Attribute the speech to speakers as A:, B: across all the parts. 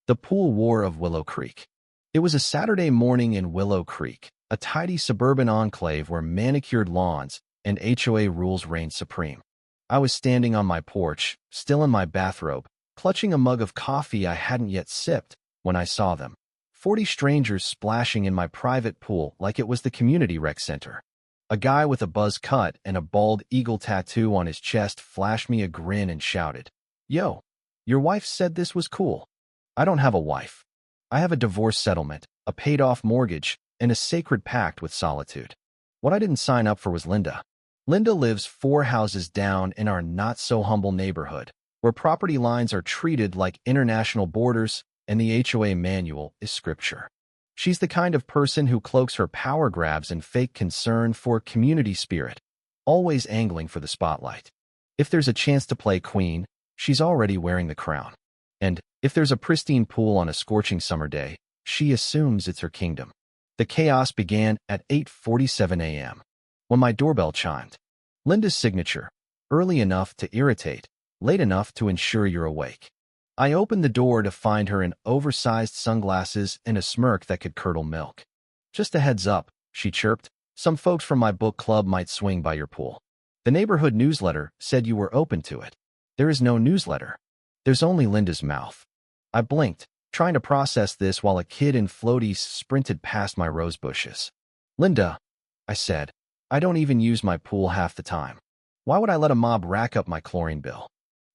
A: The Pool War of Willow Creek. It was a Saturday morning in Willow Creek, a tidy suburban enclave where manicured lawns and HOA rules reigned supreme. I was standing on my porch, still in my bathrobe, clutching a mug of coffee I hadn't yet sipped, when I saw them. 40 strangers splashing in my private pool like it was the community rec center. A guy with a buzz cut and a bald eagle tattoo on his chest flashed me a grin and shouted, "Yo, your wife said this was cool." I don't have a wife. I have a divorce settlement, a paid-off mortgage, and a sacred pact with solitude. What I didn't sign up for was Linda. Linda lives 4 houses down in our not-so-humble neighborhood, where property lines are treated like international borders and the HOA manual is scripture. She's the kind of person who cloaks her power grabs and fake concern for community spirit, always angling for the spotlight. If there's a chance to play queen, she's already wearing the crown. And if there's a pristine pool on a scorching summer day, she assumes it's her kingdom. The chaos began at 8:47 a.m. when my doorbell chimed. Linda's signature, early enough to irritate, late enough to ensure you're awake. I opened the door to find her in oversized sunglasses and a smirk that could curdle milk. "Just a heads up," she chirped, "some folks from my book club might swing by your pool. The neighborhood newsletter said you were open to it." "There is no newsletter. There's only Linda's mouth." I blinked, trying to process this while a kid in floaties sprinted past my rose bushes. "Linda," I said, "I don't even use my pool half the time. Why would I let a mob rack up my chlorine bill?"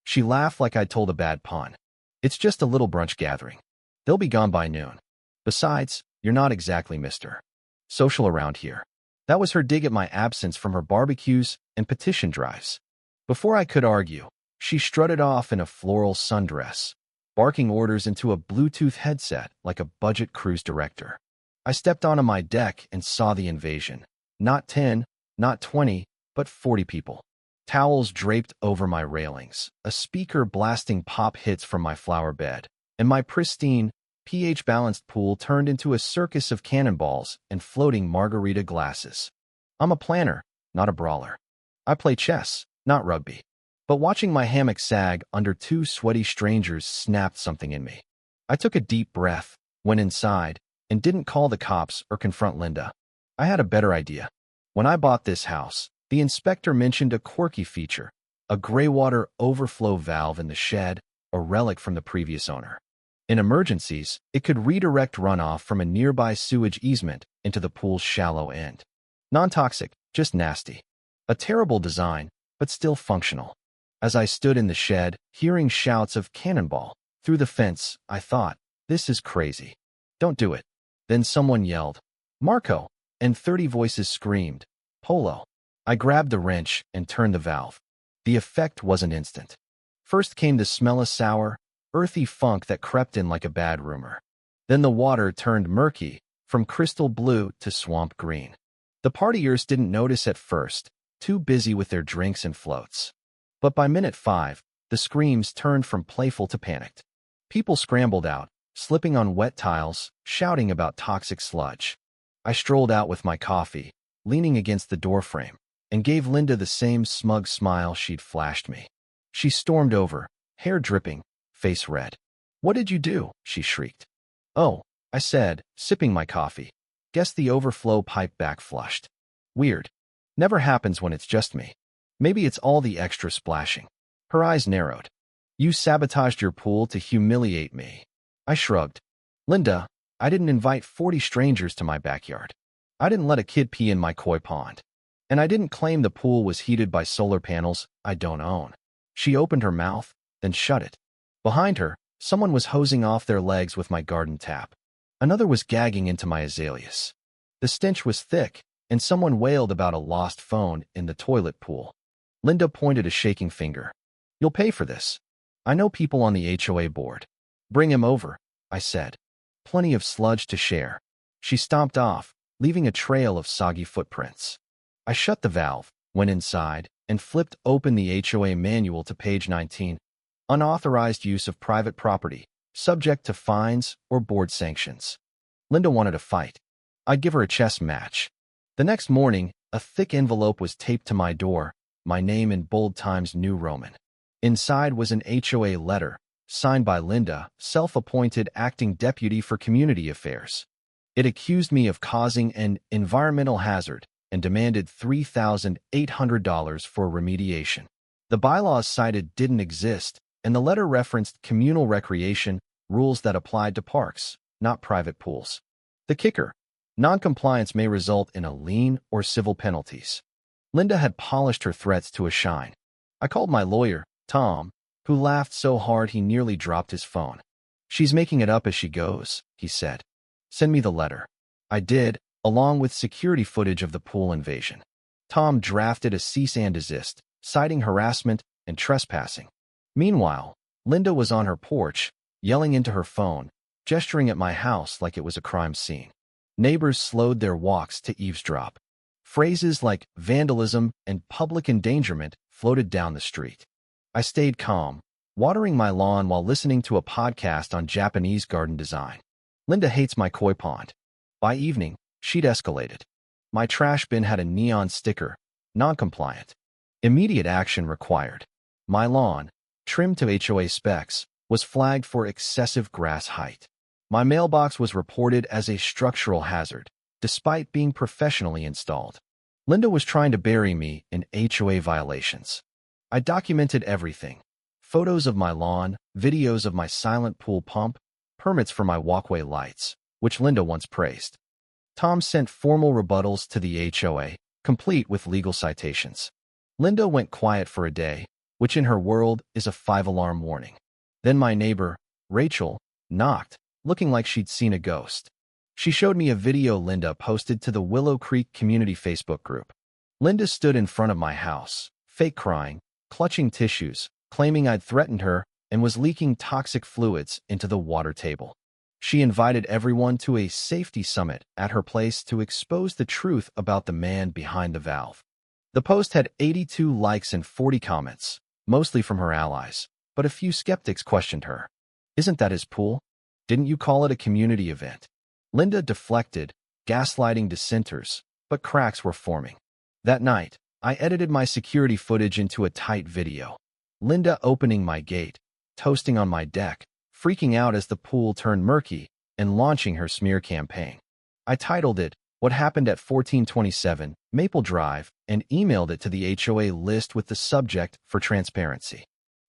A: She laughed like I'd told a bad pun. "It's just a little brunch gathering. They'll be gone by noon. Besides, you're not exactly Mr. Social around here." That was her dig at my absence from her barbecues and petition drives. Before I could argue, she strutted off in a floral sundress, barking orders into a Bluetooth headset like a budget cruise director. I stepped onto my deck and saw the invasion. Not 10, not 20, but 40 people. Towels draped over my railings, a speaker blasting pop hits from my flower bed, and my pristine, pH-balanced pool turned into a circus of cannonballs and floating margarita glasses. I'm a planner, not a brawler. I play chess, not rugby. But watching my hammock sag under 2 sweaty strangers snapped something in me. I took a deep breath, went inside, and didn't call the cops or confront Linda. I had a better idea. When I bought this house, the inspector mentioned a quirky feature, a gray water overflow valve in the shed, a relic from the previous owner. In emergencies, it could redirect runoff from a nearby sewage easement into the pool's shallow end. Non-toxic, just nasty. A terrible design, but still functional. As I stood in the shed, hearing shouts of "cannonball" through the fence, I thought, this is crazy. Don't do it. Then someone yelled, "Marco," and 30 voices screamed, "Polo." I grabbed the wrench and turned the valve. The effect wasn't instant. First came the smell of sour, earthy funk that crept in like a bad rumor. Then the water turned murky, from crystal blue to swamp green. The partiers didn't notice at first, too busy with their drinks and floats. But by minute 5, the screams turned from playful to panicked. People scrambled out, slipping on wet tiles, shouting about toxic sludge. I strolled out with my coffee, leaning against the doorframe, and gave Linda the same smug smile she'd flashed me. She stormed over, hair dripping, face red. "What did you do?" she shrieked. "Oh," I said, sipping my coffee. "Guess the overflow pipe back flushed. Weird. Never happens when it's just me. Maybe it's all the extra splashing." Her eyes narrowed. "You sabotaged your pool to humiliate me." I shrugged. "Linda, I didn't invite 40 strangers to my backyard. I didn't let a kid pee in my koi pond. And I didn't claim the pool was heated by solar panels I don't own." She opened her mouth, then shut it. Behind her, someone was hosing off their legs with my garden tap. Another was gagging into my azaleas. The stench was thick, and someone wailed about a lost phone in the toilet pool. Linda pointed a shaking finger. "You'll pay for this. I know people on the HOA board. Bring him over," I said. "Plenty of sludge to share." She stomped off, leaving a trail of soggy footprints. I shut the valve, went inside, and flipped open the HOA manual to page 19. Unauthorized use of private property, subject to fines or board sanctions. Linda wanted a fight. I'd give her a chess match. The next morning, a thick envelope was taped to my door, my name in bold Times New Roman. Inside was an HOA letter, signed by Linda, self-appointed acting deputy for community affairs. It accused me of causing an environmental hazard and demanded $3,800 for remediation. The bylaws cited didn't exist, and the letter referenced communal recreation rules that applied to parks, not private pools. The kicker: non-compliance may result in a lien or civil penalties. Linda had polished her threats to a shine. I called my lawyer, Tom, who laughed so hard he nearly dropped his phone. "She's making it up as she goes," he said. "Send me the letter." I did, along with security footage of the pool invasion. Tom drafted a cease and desist, citing harassment and trespassing. Meanwhile, Linda was on her porch, yelling into her phone, gesturing at my house like it was a crime scene. Neighbors slowed their walks to eavesdrop. Phrases like vandalism and public endangerment floated down the street. I stayed calm, watering my lawn while listening to a podcast on Japanese garden design. Linda hates my koi pond. By evening, she'd escalated. My trash bin had a neon sticker, non-compliant. Immediate action required. My lawn, trimmed to HOA specs, was flagged for excessive grass height. My mailbox was reported as a structural hazard, despite being professionally installed. Linda was trying to bury me in HOA violations. I documented everything: photos of my lawn, videos of my silent pool pump, permits for my walkway lights, which Linda once praised. Tom sent formal rebuttals to the HOA, complete with legal citations. Linda went quiet for a day, which in her world is a 5-alarm warning. Then my neighbor, Rachel, knocked, looking like she'd seen a ghost. She showed me a video Linda posted to the Willow Creek Community Facebook group. Linda stood in front of my house, fake crying, clutching tissues, claiming I'd threatened her and was leaking toxic fluids into the water table. She invited everyone to a safety summit at her place to expose the truth about the man behind the valve. The post had 82 likes and 40 comments, mostly from her allies, but a few skeptics questioned her. "Isn't that his pool? Didn't you call it a community event?" Linda deflected, gaslighting dissenters, but cracks were forming. That night, I edited my security footage into a tight video. Linda opening my gate, toasting on my deck, freaking out as the pool turned murky, and launching her smear campaign. I titled it, "What Happened at 1427 Maple Drive," and emailed it to the HOA list with the subject for transparency.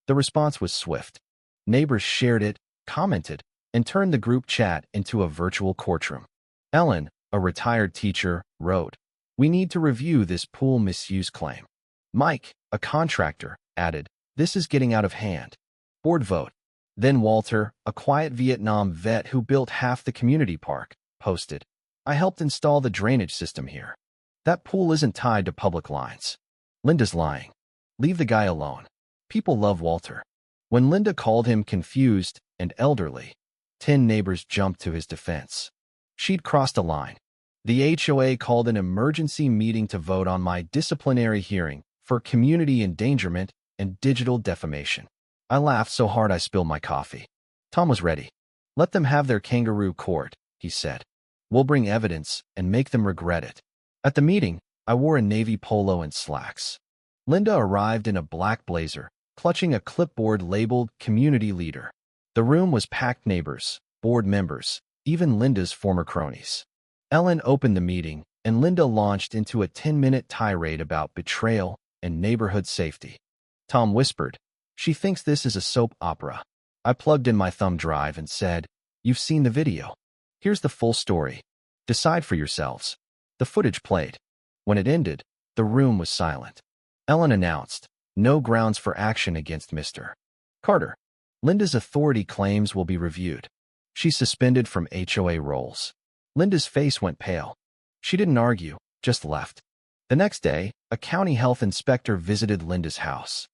A: The response was swift. Neighbors shared it, commented, and turned the group chat into a virtual courtroom. Ellen, a retired teacher, wrote, "We need to review this pool misuse claim." Mike, a contractor, added, "This is getting out of hand." Board vote. Then Walter, a quiet Vietnam vet who built half the community park, posted, "I helped install the drainage system here. That pool isn't tied to public lines." Linda's lying. Leave the guy alone. People love Walter. When Linda called him confused and elderly, 10 neighbors jumped to his defense. She'd crossed a line. The HOA called an emergency meeting to vote on my disciplinary hearing for community endangerment and digital defamation. I laughed so hard I spilled my coffee. Tom was ready. "Let them have their kangaroo court," he said. "We'll bring evidence and make them regret it." At the meeting, I wore a navy polo and slacks. Linda arrived in a black blazer, clutching a clipboard labeled Community Leader. The room was packed: neighbors, board members, even Linda's former cronies. Ellen opened the meeting, and Linda launched into a 10-minute tirade about betrayal and neighborhood safety. Tom whispered, "She thinks this is a soap opera." I plugged in my thumb drive and said, "You've seen the video. Here's the full story. Decide for yourselves." The footage played. When it ended, the room was silent. Ellen announced, "No grounds for action against Mr. Carter. Linda's authority claims will be reviewed." She's suspended from HOA roles. Linda's face went pale. She didn't argue, just left. The next day, a county health inspector visited Linda's house.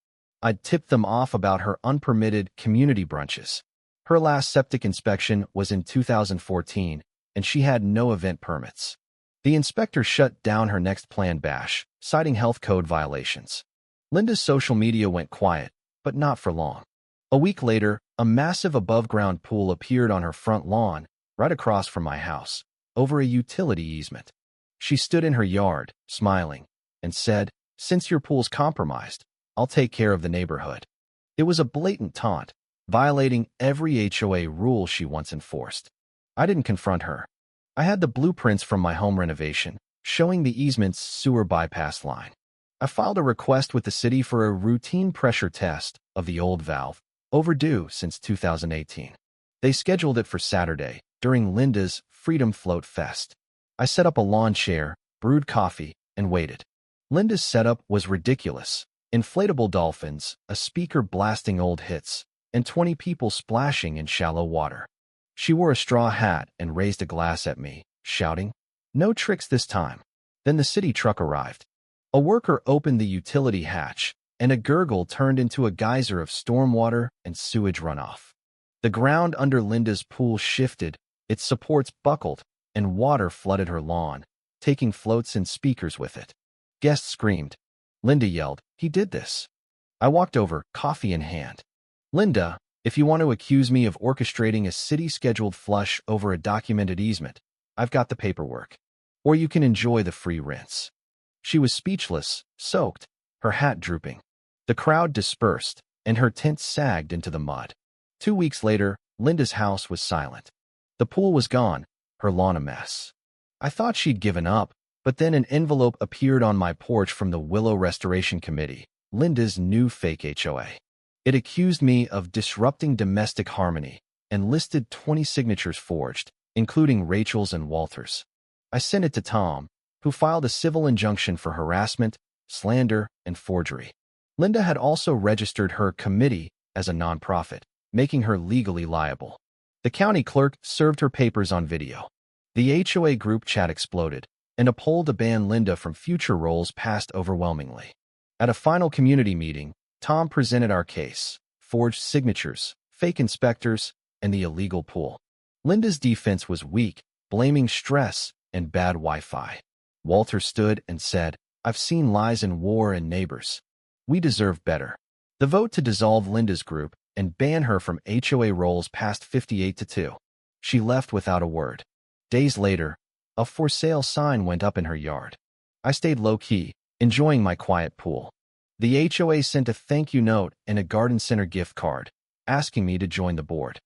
A: I'd tipped them off about her unpermitted community brunches. Her last septic inspection was in 2014, and she had no event permits. The inspector shut down her next planned bash, citing health code violations. Linda's social media went quiet, but not for long. A week later, a massive above-ground pool appeared on her front lawn, right across from my house, over a utility easement. She stood in her yard, smiling, and said, "Since your pool's compromised, I'll take care of the neighborhood." It was a blatant taunt, violating every HOA rule she once enforced. I didn't confront her. I had the blueprints from my home renovation, showing the easement's sewer bypass line. I filed a request with the city for a routine pressure test of the old valve, overdue since 2018. They scheduled it for Saturday, during Linda's Freedom Float Fest. I set up a lawn chair, brewed coffee, and waited. Linda's setup was ridiculous. Inflatable dolphins, a speaker blasting old hits, and 20 people splashing in shallow water. She wore a straw hat and raised a glass at me, shouting, "No tricks this time." Then the city truck arrived. A worker opened the utility hatch, and a gurgle turned into a geyser of stormwater and sewage runoff. The ground under Linda's pool shifted, its supports buckled, and water flooded her lawn, taking floats and speakers with it. Guests screamed. Linda yelled, "He did this." I walked over, coffee in hand. "Linda, if you want to accuse me of orchestrating a city-scheduled flush over a documented easement, I've got the paperwork. Or you can enjoy the free rinse." She was speechless, soaked, her hat drooping. The crowd dispersed, and her tent sagged into the mud. 2 weeks later, Linda's house was silent. The pool was gone, her lawn a mess. I thought she'd given up, but then an envelope appeared on my porch from the Willow Restoration Committee, Linda's new fake HOA. It accused me of disrupting domestic harmony and listed 20 signatures forged, including Rachel's and Walter's. I sent it to Tom, who filed a civil injunction for harassment, slander, and forgery. Linda had also registered her committee as a nonprofit, making her legally liable. The county clerk served her papers on video. The HOA group chat exploded, and a poll to ban Linda from future roles passed overwhelmingly. At a final community meeting, Tom presented our case: forged signatures, fake inspectors, and the illegal pool. Linda's defense was weak, blaming stress and bad Wi-Fi. Walter stood and said, "I've seen lies in war and neighbors. We deserve better." The vote to dissolve Linda's group and ban her from HOA roles passed 58-2. She left without a word. Days later, a for sale sign went up in her yard. I stayed low-key, enjoying my quiet pool. The HOA sent a thank you note and a garden center gift card, asking me to join the board.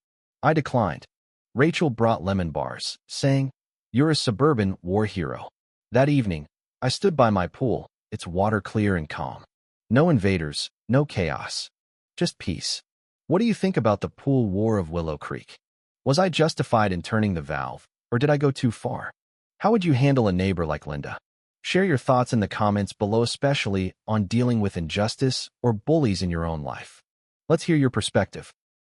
A: I declined. Rachel brought lemon bars, saying, "You're a suburban war hero." That evening, I stood by my pool, its water clear and calm. No invaders, no chaos. Just peace. What do you think about the pool war of Willow Creek? Was I justified in turning the valve, or did I go too far? How would you handle a neighbor like Linda? Share your thoughts in the comments below, especially on dealing with injustice or bullies in your own life. Let's hear your perspective.